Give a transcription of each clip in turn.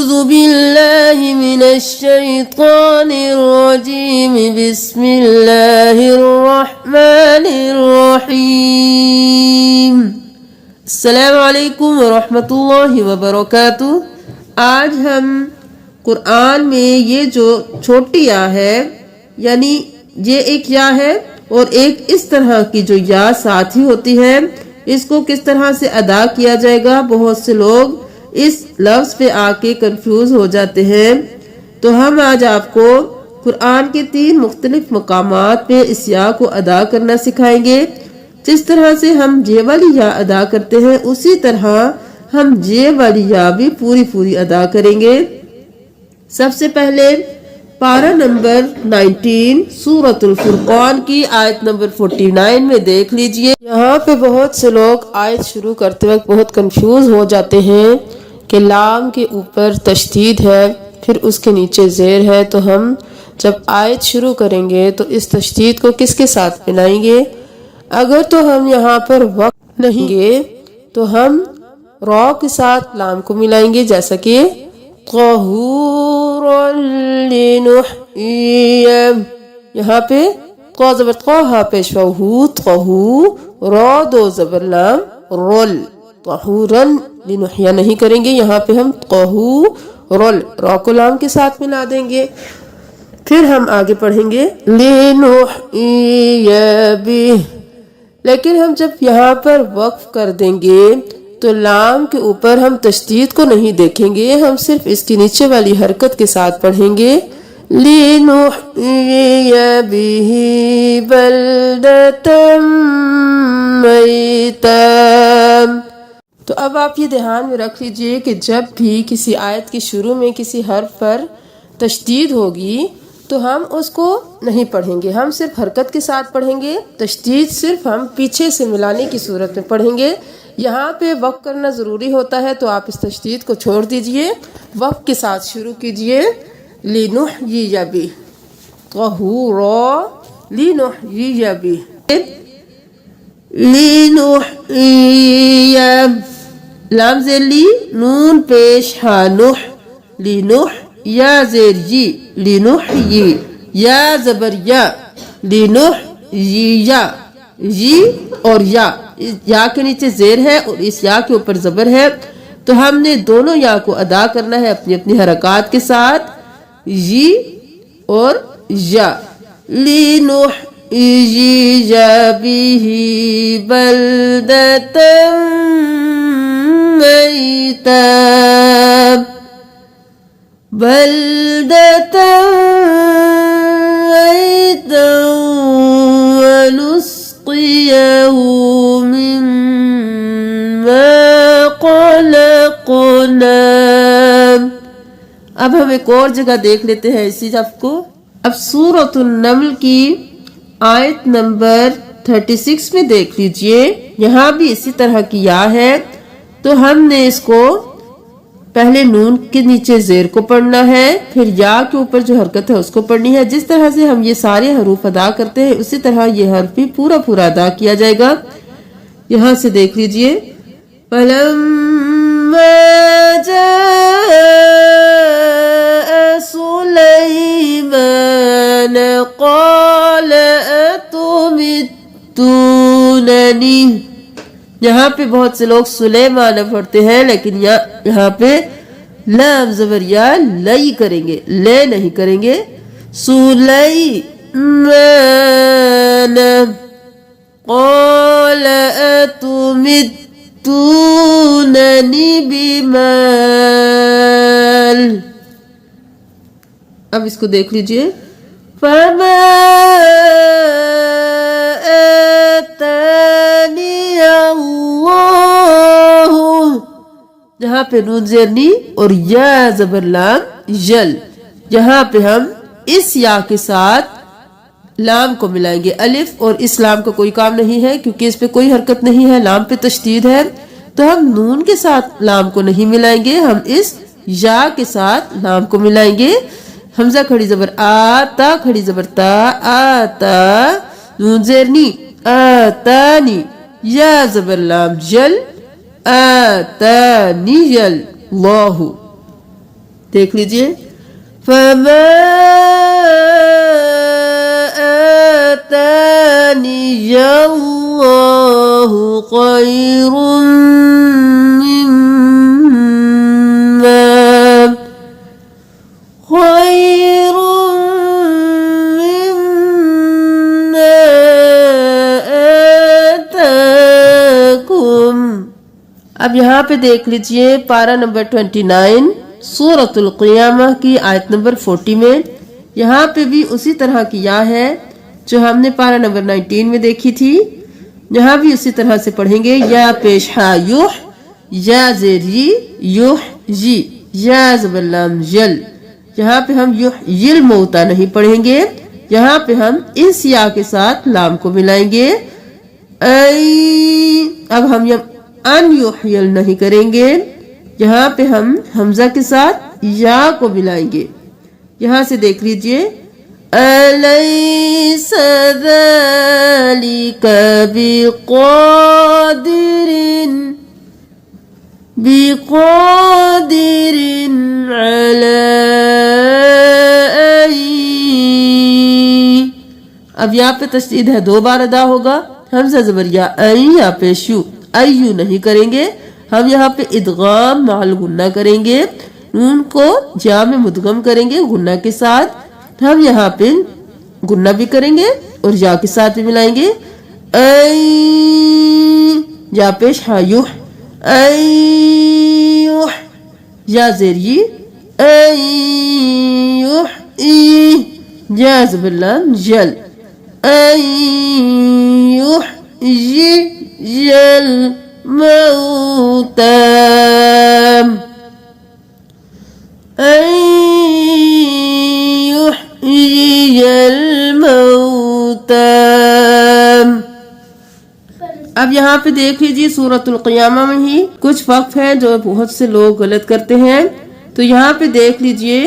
أعوذ بالله من الشيطان الرجيم بسم الله الرحمن الرحيم السلام علیکم ورحمۃ اللہ وبرکاتہ۔ آج ہم قرآن میں یہ جو چھوٹی یا ہے یعنی یہ ایک یا ہے اور ایک اس طرح کی جو یا ساتھی ہوتی ہے، اس کو کس طرح سے ادا کیا جائے گا۔ بہت سے لوگ اس لفظ پہ آ کے کنفیوز ہو جاتے ہیں، تو ہم آج آپ کو قرآن کے 3 مختلف مقامات پہ اس یا کو ادا کرنا سکھائیں گے۔ جس طرح سے ہم جے والی یا ادا کرتے ہیں اسی طرح ہم جے والی یا بھی پوری ادا کریں گے۔ سب سے پہلے پارہ نمبر 19 سورۃ الفرقان کی آیت نمبر 49 میں دیکھ لیجئے۔ یہاں پہ بہت سے لوگ آیت شروع کرتے وقت بہت کنفیوز ہو جاتے ہیں کہ لام کے اوپر تشدید ہے پھر اس کے نیچے زیر ہے، تو ہم جب آیت شروع کریں گے تو اس تشدید کو کس کے ساتھ ملائیں گے؟ اگر تو ہم یہاں پر وقت نہیں گے تو ہم را کے ساتھ لام کو ملائیں گے، جیسا کہ طہورا لنحیی، یہاں پہ قا زبر قا ہا پیش ہو طہو، را 2 زبر لام رول، طہورا لنحیی نہیں کریں گے، یہاں پہ ہم طہورل را کو لام کے ساتھ ملا دیں گے۔ پھر ہم آگے پڑھیں گے لنحیی بہ، لیکن ہم جب یہاں پر وقف کر دیں گے تو لام کے اوپر ہم تشدید کو نہیں دیکھیں گے، ہم صرف اس کی نیچے والی حرکت کے ساتھ پڑھیں گے لِنُحْيِيَ بِهِ بَلْدَةً مَيْتًا۔ تو اب آپ یہ دھیان میں رکھ لیجئے کہ جب بھی کسی آیت کے شروع میں کسی حرف پر تشدید ہوگی تو ہم اس کو نہیں پڑھیں گے، ہم صرف حرکت کے ساتھ پڑھیں گے، تشدید صرف ہم پیچھے سے ملانے کی صورت میں پڑھیں گے۔ یہاں پہ وقف کرنا ضروری ہوتا ہے تو آپ اس تشدید کو چھوڑ دیجئے، وقف کے ساتھ شروع کیجئے لِنُحْيِيَ بِهِ طَهُورًا لِنُحْيِيَ بِهِ لِنُحْيِيَ، لام زیر لی نون پیش ہا نح، لِنُحْ یا زیر یی لِنُحْيِی، یا زبر یا لِنُحْيِیَ، یی اور یا کے نیچے زیر ہے اور اس یا کے اوپر زبر ہے، تو ہم نے دونوں یا کو ادا کرنا ہے اپنی اپنی حرکات کے ساتھ، یی اور یا۔ لِنُحْيِيَ بِهِ بَلْدَةً مَيْتًا بَلْدَةً مَيْتًا وَنُسْقِيَهُ مِمَّا خَلَقْنَا۔ اب ہم ایک اور جگہ دیکھ لیتے ہیں اسی لفظ کو۔ اب سورۃ النمل کی آیت نمبر 36 میں دیکھ لیجئے، یہاں بھی اسی طرح کی یا ہے، تو ہم نے اس کو پہلے نون کے نیچے زیر کو پڑھنا ہے، پھر یا کے اوپر جو حرکت ہے اس کو پڑھنی ہے۔ جس طرح سے ہم یہ سارے حروف ادا کرتے ہیں اسی طرح یہ حرف بھی پورا ادا کیا جائے گا۔ یہاں سے دیکھ لیجئے فَلَمَّا جَاءَ سُلَيْمَانَ قَالَ أَتُمِدُّونَنِي، یہاں پہ بہت سے لوگ سلیمان پڑھتے ہیں لیکن یہاں پہ لام زبر یا لئی کریں گے، لے نہیں کریں گے، سلیمان قال أتمدونني بمال۔ اب اس کو دیکھ لیجئے فما آتاني اللہ، جہاں پہ نون زیر نی اور یا زبر لام یل، یہاں پہ ہم اس یا کے ساتھ لام کو ملائیں گے۔ الف اور اس لام کا کوئی کام نہیں ہے کیونکہ اس پہ کوئی حرکت نہیں ہے، لام پہ تشدید ہے، تو ہم نون کے ساتھ لام کو نہیں ملائیں گے، ہم اس یا کے ساتھ لام کو ملائیں گے۔ حمزہ کھڑی زبر آتا، کھڑی زبر تا، آتا، نون زیر نی آتانی، یا زبر لام جل، آتانی اللہ۔ دیکھ لیجئے فَمَا آتَانِيَ اللَّهُ خَيْرٌ اب یہاں پہ دیکھ لیجئے پارہ نمبر 29 سورۃ القیامہ کی آیت نمبر 40 میں یہاں پہ بھی اسی طرح کی یا ہے جو ہم نے پارہ نمبر 19 میں دیکھی تھی. یہاں بھی اسی طرح سے پڑھیں گے یا پیش ہا یوح یا زیر یوح جی یا زبر لام یل. یہاں پہ ہم یوح یل موتا نہیں پڑھیں گے, یہاں پہ ہم اس یا کے ساتھ لام کو ملائیں گے. اب ہم ان یحیل نہیں کریں گے, یہاں پہ ہم حمزہ کے ساتھ یا کو ملائیں گے. یہاں سے دیکھ لیجئے الیس ذالک بقادر علی اب یہاں پہ تشدید ہے, 2 بار ادا ہوگا. حمزہ زبر یا یا پیشو ایو نہیں کریں گے, ہم یہاں پہ ادغام مع غنہ کریں گے. نون کو جا میں مدغم کریں گے غنہ کے ساتھ. ہم یہاں پہ غنہ بھی کریں گے اور یا کے ساتھ بھی ملائیں گے. یا پیش ہا یوح ایوح یا زیر ایوح یا زبر لام جل ایوح الموتى يحيي الموتى. اب یہاں پہ دیکھ لیجیے سورۃ القیامہ میں ہی کچھ وقف ہیں جو بہت سے لوگ غلط کرتے ہیں. تو یہاں پہ دیکھ لیجیے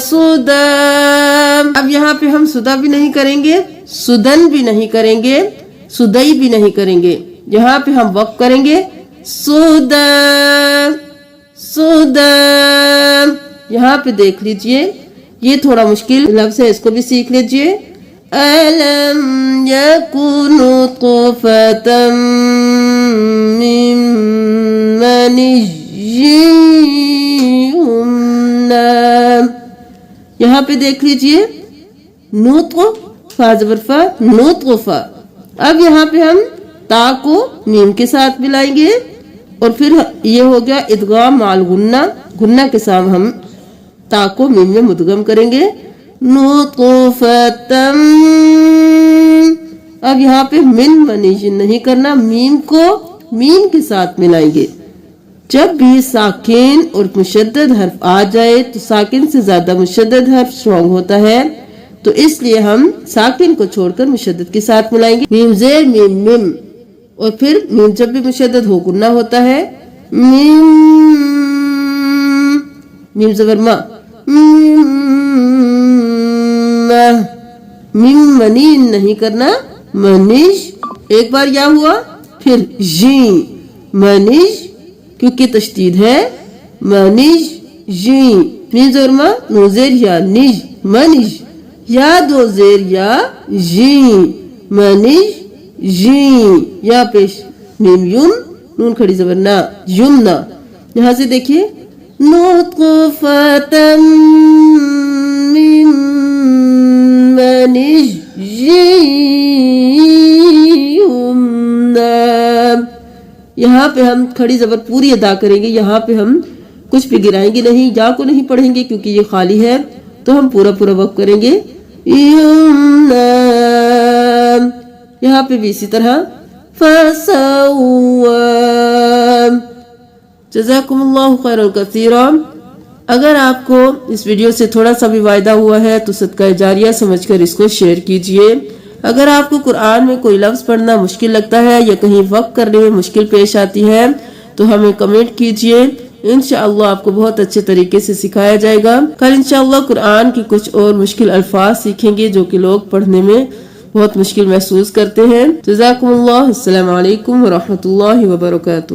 سدا. اب یہاں پہ ہم سدا بھی نہیں کریں گے, سدن بھی نہیں کریں گے, سدئی بھی نہیں کریں گے. یہاں پہ ہم وقف کریں گے سدا سدا. یہاں پہ دیکھ لیجئے یہ تھوڑا مشکل لفظ ہے, اس کو بھی سیکھ لیجئے. أَلَمْ يَكُنْ نُطْفَةً مِّن مَّنِيٍّ يُمْنَىٰ. یہاں پہ دیکھ لیجئے نطق فا زبر فا نطفہ. اب یہاں پہ ہم تا کو میم کے ساتھ ملائیں گے اور پھر یہ ہو گیا ادغام مع الغنہ. غنہ کے ساتھ ہم تا کو میم میں مدغم کریں گے نطفتم. اب یہاں پہ من منیج نہیں کرنا, میم کو میم کے ساتھ ملائیں گے. جب بھی ساکن اور مشدد حرف آ جائے تو ساکن سے زیادہ مشدد حرف اسٹرانگ ہوتا ہے, تو اس لیے ہم ساکن کو چھوڑ کر مشدد کے ساتھ ملائیں گے. میم زیر میم مم, اور پھر میم جب بھی مشدد ہو گنہ ہوتا ہے میم میم زبر ما میم منین نہیں کرنا, منیج ایک بار یا ہوا پھر جی منیج کیونکہ تشدید ہے منیج جی. میم زبر ما نو زیر یا نیج منیج, یا 2 زیر یا جی منیج جی. یا پیش میم یون نون کھڑی زبر نا یمنا. یہاں سے دیکھیے نطفتم من منیج یمنا. یہاں پہ ہم کھڑی زبر پوری ادا کریں گے, یہاں پہ ہم کچھ بھی گرائیں گے نہیں, یا کو نہیں پڑھیں گے کیونکہ یہ خالی ہے, تو ہم پورا وقف کریں گے یمنا. یہاں پہ بھی اسی طرح فَسَوَّى. جزاکم اللہ خیر کثیرا. اگر آپ کو اس ویڈیو سے تھوڑا سا بھی فائدہ ہوا ہے تو صدقہ جاریہ سمجھ کر اس کو شیئر کیجئے. اگر آپ کو قرآن میں کوئی لفظ پڑھنا مشکل لگتا ہے یا کہیں وقف کرنے میں مشکل پیش آتی ہے تو ہمیں کمنٹ کیجئے, انشاءاللہ آپ کو بہت اچھے طریقے سے سکھایا جائے گا. کل انشاءاللہ قرآن کی کچھ اور مشکل الفاظ سیکھیں گے جو کہ لوگ پڑھنے میں بہت مشکل محسوس کرتے ہیں. جزاکم اللہ. السلام علیکم ورحمۃ اللہ وبرکاتہ.